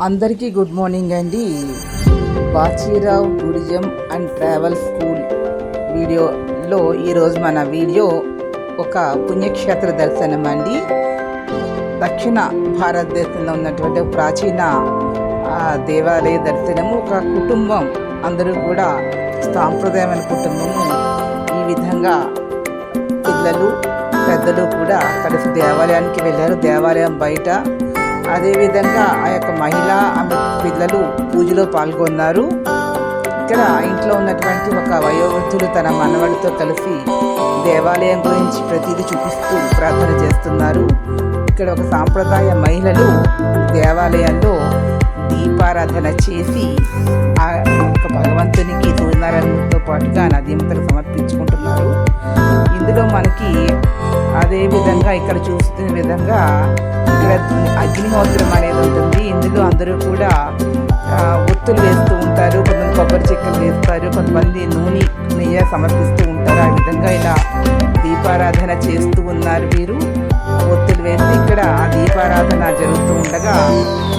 అందరికీ good morning అండి. Bachirao tourism and travel school వీడియోలో ఈరోజు మన వీడియో ఒక పుణ్యక్షేత్ర దర్శనం అండి. దక్షిణ భారతదేశంలో ఉన్నటువంటి ప్రాచీన దేవాలయ దర్శనము. ఒక కుటుంబం అందరూ కూడా సాంప్రదాయమైన కుటుంబము ఈ విధంగా పిల్లలు పెద్దలు కూడా కలిసి దేవాలయానికి వెళ్ళారు. దేవాలయం బయట అదేవిధంగా ఆ యొక్క మహిళ ఆమె పిల్లలు పూజలో పాల్గొన్నారు. ఇక్కడ ఇంట్లో ఉన్నటువంటి ఒక వయోవృద్ధులు తన మనవడితో కలిసి దేవాలయం గురించి ప్రతిదీ చూపిస్తూ ప్రార్థన చేస్తున్నారు. ఇక్కడ ఒక సాంప్రదాయ మహిళలు దేవాలయంలో దీపారాధన చేసి ఆ యొక్క భగవంతునికి సూర్యనారాయణతో పాటుగా నదీమతలు సమర్పించుకుంటున్నారు. ఇందులో మనకి అదేవిధంగా ఇక్కడ చూస్తున్న విధంగా ఇక్కడ అగ్నిహోత్రం అనేది ఉంటుంది. ఇందులో అందరూ కూడా ఒత్తులు వేస్తూ ఉంటారు. కొంతమంది కొబ్బరి చెక్కలు వేస్తారు, కొంతమంది నూనె నెయ్యి సమర్పిస్తూ ఉంటారు. ఆ విధంగా ఇలా దీపారాధన చేస్తూ ఉన్నారు. వీరు ఒత్తులు వేసి ఇక్కడ ఆ దీపారాధన జరుగుతూ ఉండగా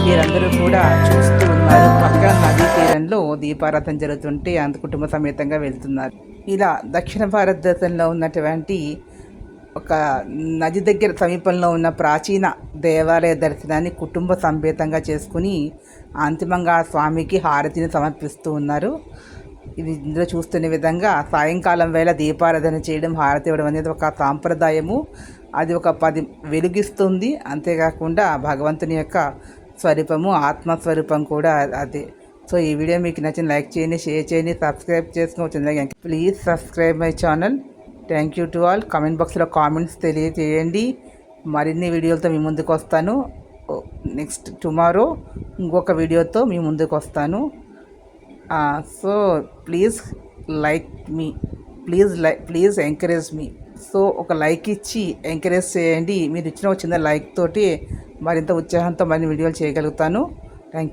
వీరందరూ కూడా చూస్తూ ఉన్నారు. పక్కన నదీ తీరంలో దీపారాధన జరుగుతుంటే అంత కుటుంబ సమేతంగా వెళ్తున్నారు. ఇలా దక్షిణ భారతదేశంలో ఉన్నటువంటి ఒక నది దగ్గర సమీపంలో ఉన్న ప్రాచీన దేవాలయ దర్శనాన్ని కుటుంబ సమేతంగా చేసుకుని అంతిమంగా స్వామికి హారతిని సమర్పిస్తూ ఉన్నారు. ఇది ఇందులో చూస్తున్న విధంగా సాయంకాలం వేళ దీపారాధన చేయడం, హారతి ఇవ్వడం అనేది ఒక సాంప్రదాయము. అది ఒక 10 వెలుగిస్తుంది. అంతేకాకుండా భగవంతుని యొక్క స్వరూపము, ఆత్మస్వరూపం కూడా అదే. సో ఈ వీడియో మీకు నచ్చిన లైక్ చేయండి, షేర్ చేయండి, సబ్స్క్రైబ్ చేసుకోవచ్చు. Please subscribe my channel. Thank you to all. Comment బాక్స్లో కామెంట్స్ తెలియజేయండి. మరిన్ని వీడియోలతో మీ ముందుకు వస్తాను. నెక్స్ట్ టుమారో ఇంకొక వీడియోతో మీ ముందుకు వస్తాను. So please like me, please encourage me. So ఒక లైక్ ఇచ్చి ఎంకరేజ్ చేయండి. మీరు ఇచ్చిన ఒక చిన్న లైక్ తోటి మరింత ఉత్సాహంతో మరిన్ని వీడియోలు చేయగలుగుతాను. Thank you.